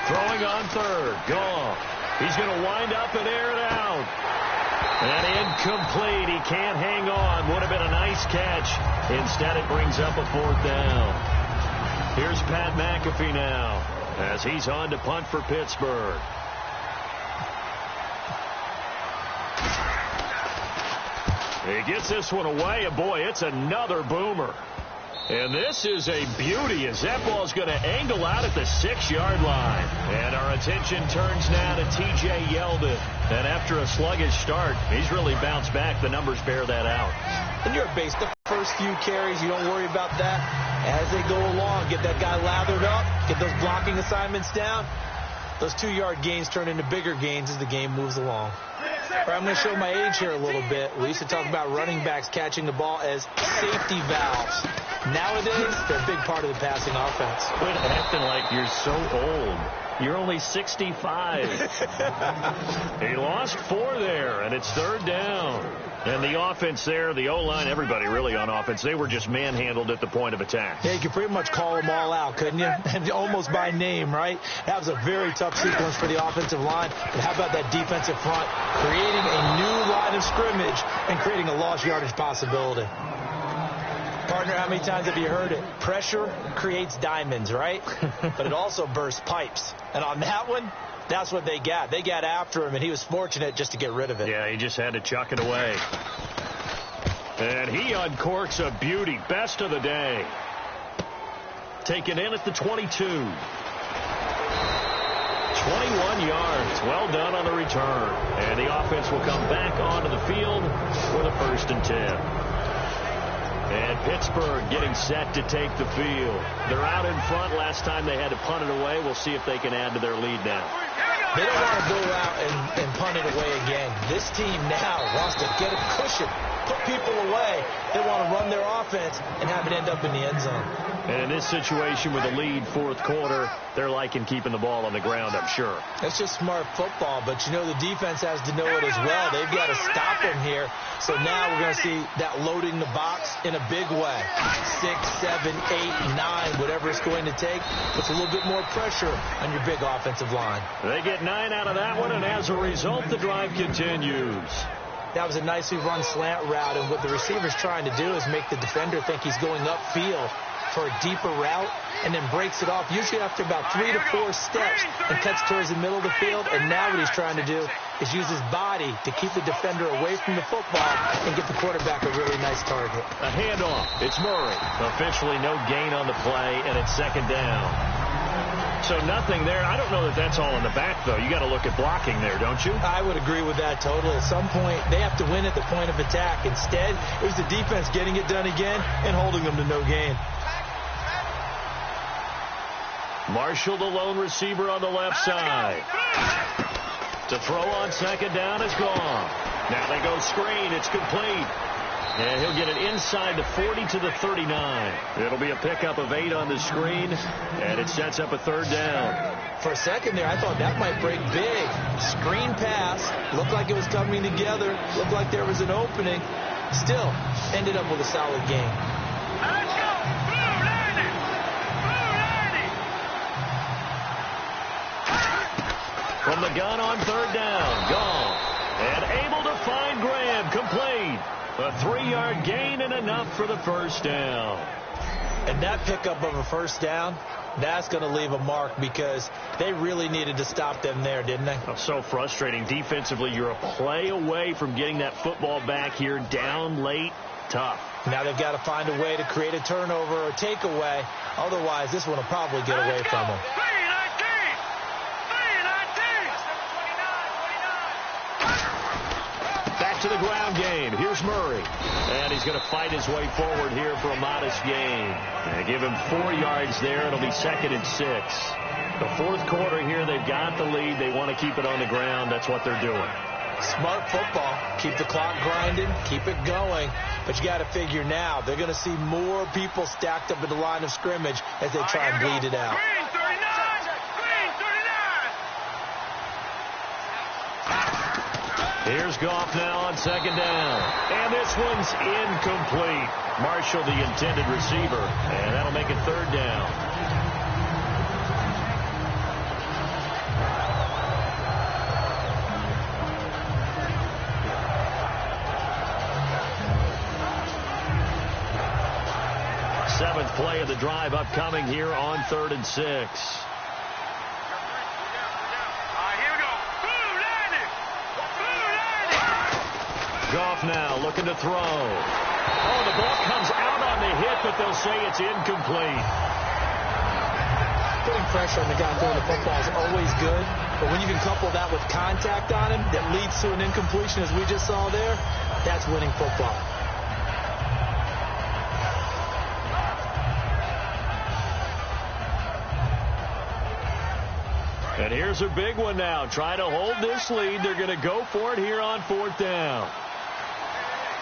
Throwing on third. Goff. He's going to wind up and air it out. And incomplete. He can't hang on. Would have been a nice catch. Instead, it brings up a 4th down. Here's Pat McAfee now as he's on to punt for Pittsburgh. He gets this one away, and boy, it's another boomer. And this is a beauty as that ball's going to angle out at the 6-yard line. And our attention turns now to T.J. Yeldon. And after a sluggish start, he's really bounced back. The numbers bear that out. And you're base the first few carries, you don't worry about that. As they go along, get that guy lathered up, get those blocking assignments down. Those 2-yard gains turn into bigger gains as the game moves along. I'm going to show my age here a little bit. We used to talk about running backs catching the ball as safety valves. Nowadays, they're a big part of the passing offense. Quit acting like you're so old. You're only 65. He lost 4 there, and it's 3rd down. And the offense there, the O-line, everybody really on offense, they were just manhandled at the point of attack. Yeah, you could pretty much call them all out, couldn't you? And almost by name, right? That was a very tough sequence for the offensive line. But how about that defensive front creating a new line of scrimmage and creating a lost yardage possibility? Partner, how many times have you heard it? Pressure creates diamonds, right? But it also bursts pipes. And on that one, that's what they got. They got after him, and he was fortunate just to get rid of it. Yeah, he just had to chuck it away. And he uncorks a beauty. Best of the day. Taken in at the 22. 21 yards. Well done on the return. And the offense will come back onto the field for the 1st and 10. And Pittsburgh getting set to take the field. They're out in front. Last time they had to punt it away. We'll see if they can add to their lead now. They don't want to go out and punt it away again. This team now wants to get a cushion, put people away. They want to run their offense and have it end up in the end zone. And in this situation with a lead 4th quarter, they're liking keeping the ball on the ground, I'm sure. That's just smart football, but you know the defense has to know it as well. They've got to stop them here. So now we're going to see that loading the box in a big way. 6, 7, 8, 9, whatever it's going to take. Puts a little bit more pressure on your big offensive line. They get 9 out of that one, and as a result, the drive continues. That was a nicely run slant route, and what the receiver's trying to do is make the defender think he's going upfield for a deeper route, and then breaks it off, usually after about 3 to 4 steps, and cuts towards the middle of the field. And now what he's trying to do is use his body to keep the defender away from the football and get the quarterback a really nice target. A handoff. It's Murray. Officially no gain on the play, and it's 2nd down. So nothing there. I don't know that that's all in the back, though. You got to look at blocking there, don't you? I would agree with that totally. At some point, they have to win at the point of attack. Instead, it was the defense getting it done again and holding them to no gain. Marshall, the lone receiver on the left side. To throw on 2nd down is gone. Now they go screen. It's complete. And he'll get it inside the 40 to the 39. It'll be a pickup of 8 on the screen, and it sets up a 3rd down. For a second there, I thought that might break big. Screen pass. Looked like it was coming together. Looked like there was an opening. Still, ended up with a solid game. Let's go! Blue Lightning! Blue Lightning! From the gun on 3rd down. Gone. And able to find Graham. Complete. A 3-yard gain and enough for the 1st down. And that pickup of a 1st down, that's going to leave a mark because they really needed to stop them there, didn't they? Oh, so frustrating. Defensively, you're a play away from getting that football back here down late. Tough. Now they've got to find a way to create a turnover or takeaway. Otherwise, this one will probably get away from them. To the ground game. Here's Murray. And he's going to fight his way forward here for a modest gain. And give him 4 yards there. It'll be 2nd and 6. The 4th quarter here, they've got the lead. They want to keep it on the ground. That's what they're doing. Smart football. Keep the clock grinding. Keep it going. But you got to figure now, they're going to see more people stacked up at the line of scrimmage as they try and bleed it out. Here's Goff now on 2nd down. And this one's incomplete. Marshall, the intended receiver. And that'll make it 3rd down. Seventh play of the drive upcoming here on 3rd and 6. Goff now looking to throw. Oh, the ball comes out on the hit, but they'll say it's incomplete. Putting pressure on the guy throwing the football is always good, but when you can couple that with contact on him that leads to an incompletion, as we just saw there, that's winning football. And here's a big one now. Trying to hold this lead. They're going to go for it here on 4th down.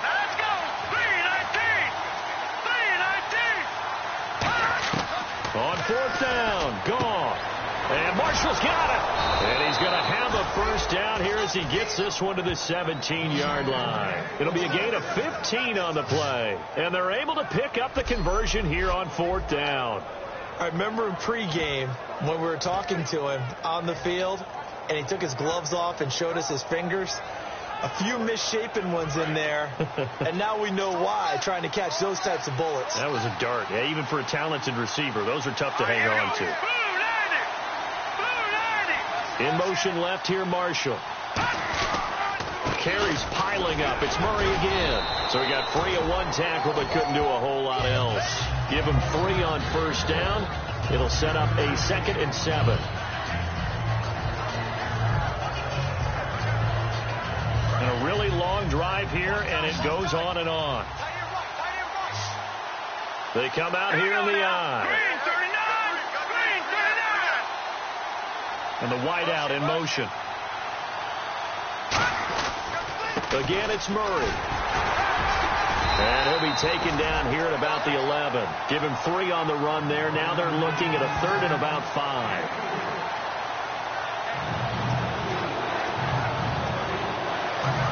Let's go. 3-19. 3-19. On 4th down. Gone. And Marshall's got it. And he's going to have a first down here as he gets this one to the 17-yard line. It'll be a gain of 15 on the play. And they're able to pick up the conversion here on 4th down. I remember in pregame when we were talking to him on the field, and he took his gloves off and showed us his fingers. A few misshapen ones in there, and now we know why, trying to catch those types of bullets. That was a dart. Yeah, even for a talented receiver, those are tough to hang on to. In motion left here, Marshall. Carries piling up. It's Murray again. So he got free of one tackle but couldn't do a whole lot else. Give him 3 on first down. It'll set up a 2nd and 7. And a really long drive here, and it goes on and on. They come out here in the eye. And the wideout in motion. Again, it's Murray. And he'll be taken down here at about the 11. Give him 3 on the run there. Now they're looking at a 3rd and about 5.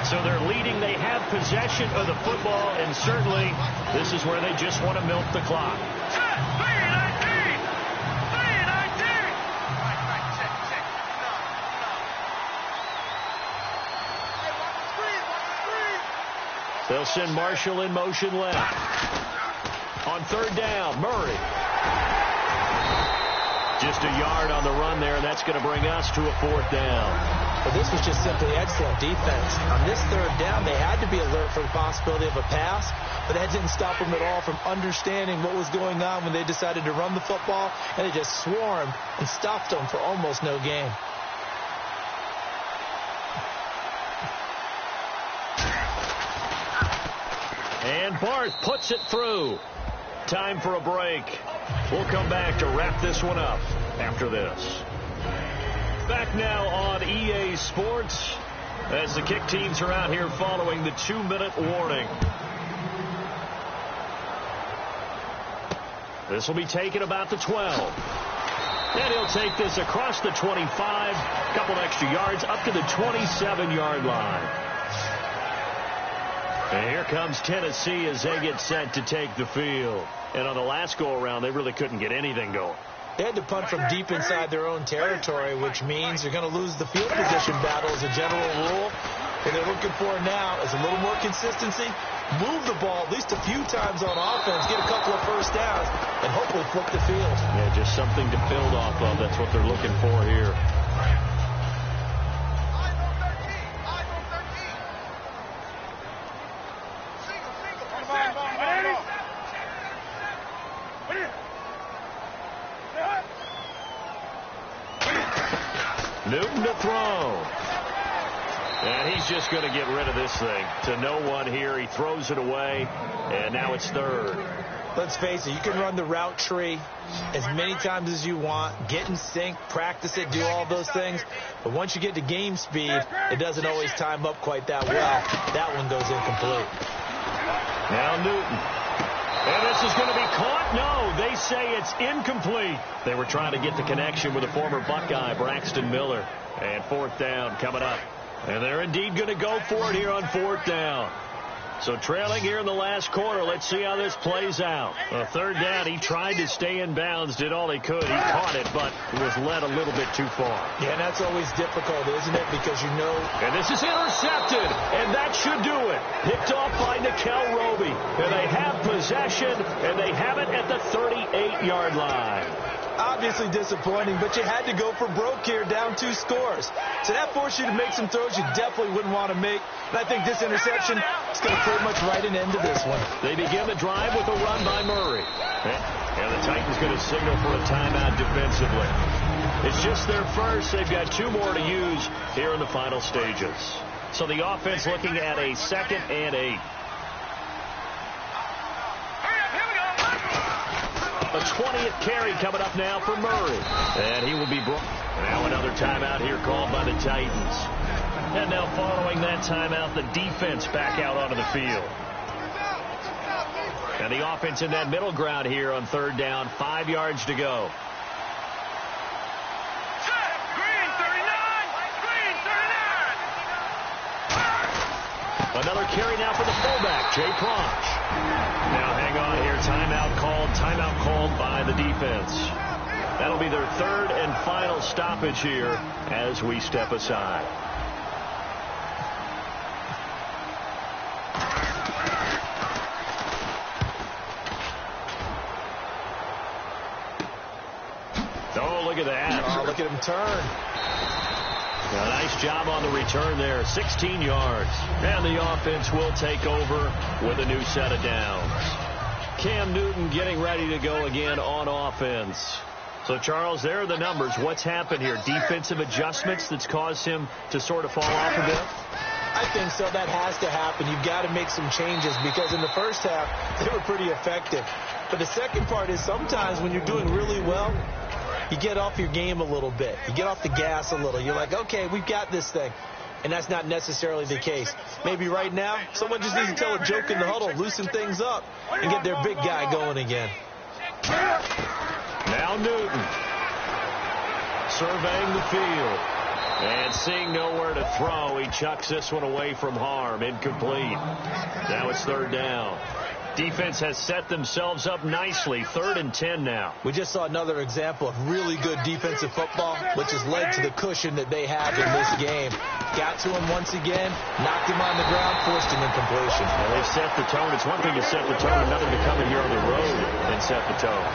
So they're leading. They have possession of the football, and certainly this is where they just want to milk the clock. They'll send Marshall in motion left. On 3rd down, Murray. Just a yard on the run there, and that's going to bring us to a 4th down. But this was just simply excellent defense. On this 3rd down, they had to be alert for the possibility of a pass, but that didn't stop them at all from understanding what was going on when they decided to run the football, and they just swarmed and stopped them for almost no gain. And Barth puts it through. Time for a break. We'll come back to wrap this one up after this. Back now on EA Sports as the kick teams are out here following the 2-minute warning. This will be taken about the 12. And he'll take this across the 25, a couple extra yards up to the 27-yard line. And here comes Tennessee as they get set to take the field. And on the last go-around, they really couldn't get anything going. They had to punt from deep inside their own territory, which means they're going to lose the field position battle as a general rule. What they're looking for now is a little more consistency, move the ball at least a few times on offense, get a couple of first downs, and hopefully flip the field. Yeah, just something to build off of. That's what they're looking for here. Newton to throw. And he's just going to get rid of this thing to no one here. He throws it away, and now it's 3rd. Let's face it, you can run the route tree as many times as you want, get in sync, practice it, do all those things. But once you get to game speed, it doesn't always time up quite that well. That one goes incomplete. Now Newton. And this is going to be caught. No, they say it's incomplete. They were trying to get the connection with the former Buckeye, Braxton Miller. And 4th down coming up. And they're indeed going to go for it here on 4th down. So trailing here in the last quarter. Let's see how this plays out. 3rd down, he tried to stay in bounds, did all he could. He caught it, but was led a little bit too far. Yeah, and that's always difficult, isn't it? Because you know. And this is intercepted, and that should do it. Picked off by Nickel Roby. And they have possession, and they have it at the 38-yard line. Obviously disappointing, but you had to go for broke here, down 2 scores. So that forced you to make some throws you definitely wouldn't want to make. And I think this interception is going to pretty much write an end to this one. They begin the drive with a run by Murray. And the Titans going to signal for a timeout defensively. It's just their first. They've got 2 more to use here in the final stages. So the offense looking at a 2nd and 8. A 20th carry coming up now for Murray. And he will be brought. Now another timeout here called by the Titans. And now following that timeout, the defense back out onto the field. And the offense in that middle ground here on third down, 5 yards to go. Green 39! Green 39! Another carry now for the fullback, Jay Proch. Now hang on here, timeout called by the defense. That'll be their third and final stoppage here as we step aside. Oh, look at that. Oh, look at him turn. A nice job on the return there, 16 yards. And the offense will take over with a new set of downs. Cam Newton getting ready to go again on offense. So, Charles, there are the numbers. What's happened here? Defensive adjustments that's caused him to sort of fall off a bit? I think so. That has to happen. You've got to make some changes because in the first half, they were pretty effective. But the second part is sometimes when you're doing really well, you get off your game a little bit. You get off the gas a little. You're like, okay, we've got this thing. And that's not necessarily the case. Maybe right now, someone just needs to tell a joke in the huddle, loosen things up, and get their big guy going again. Now Newton surveying the field. And seeing nowhere to throw, he chucks this one away from harm. Incomplete. Now it's third down. Defense has set themselves up nicely. 3rd and 10 now. We just saw another example of really good defensive football, which has led to the cushion that they have in this game. Got to him once again, knocked him on the ground, forced an incompletion. Well, they've set the tone. It's one thing to set the tone, another to come in here on the road and set the tone.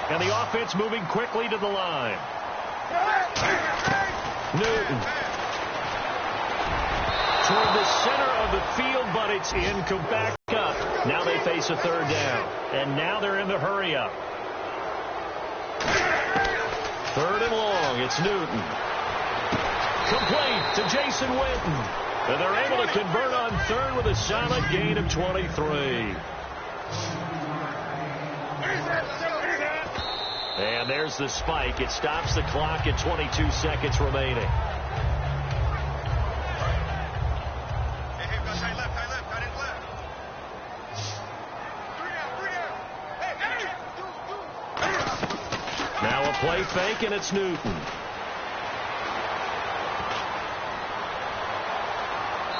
And the offense moving quickly to the line. Newton toward the center of the field, but it's back up. Now they face a third down. And now they're in the hurry up. 3rd and long. It's Newton. Complete to Jason Witten. And they're able to convert on 3rd with a solid gain of 23. And there's the spike. It stops the clock at 22 seconds remaining. Now a play fake, and it's Newton.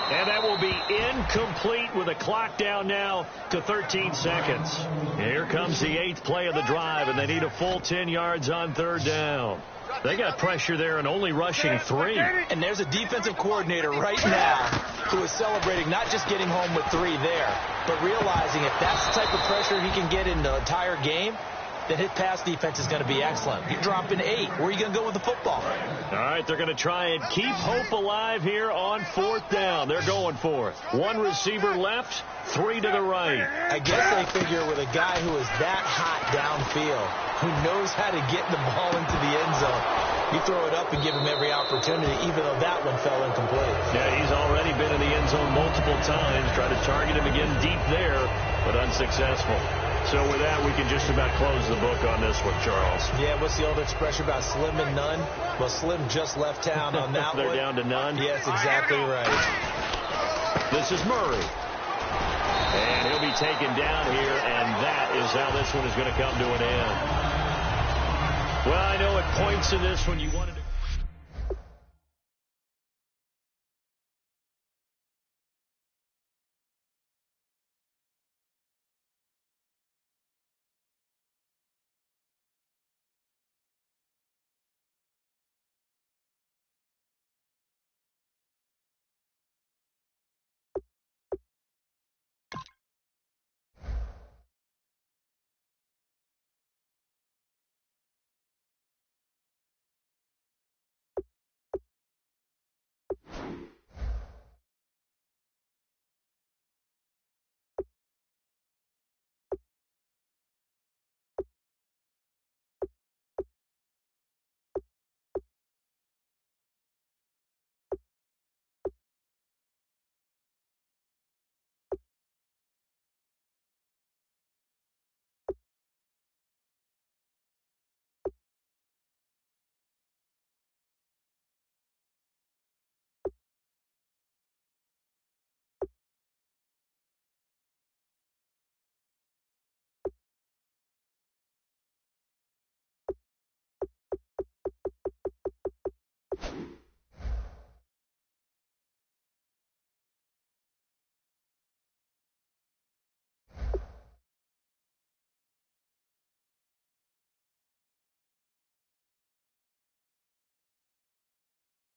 And that will be incomplete with a clock down now to 13 seconds. Here comes the 8th play of the drive, and they need a full 10 yards on 3rd down. They got pressure there and only rushing 3. And there's a defensive coordinator right now who is celebrating not just getting home with 3 there, but realizing if that's the type of pressure he can get in the entire game, then his pass defense is going to be excellent. You're dropping 8. Where are you going to go with the football? All right, they're going to try and keep hope alive here on 4th down. They're going for it. 1 receiver left, 3 to the right. I guess they figure with a guy who is that hot downfield, who knows how to get the ball into the end zone, you throw it up and give him every opportunity, even though that one fell incomplete. Yeah, he's already been in the end zone multiple times. Try to target him again deep there, but unsuccessful. So with that, we can just about close the book on this one, Charles. Yeah, what's the old expression about slim and none? Well, Slim just left town on that They're one. down to none? Yes, exactly right. This is Murray. And he'll be taken down here, and that is how this one is going to come to an end. Well, I know at points in this one you wanted to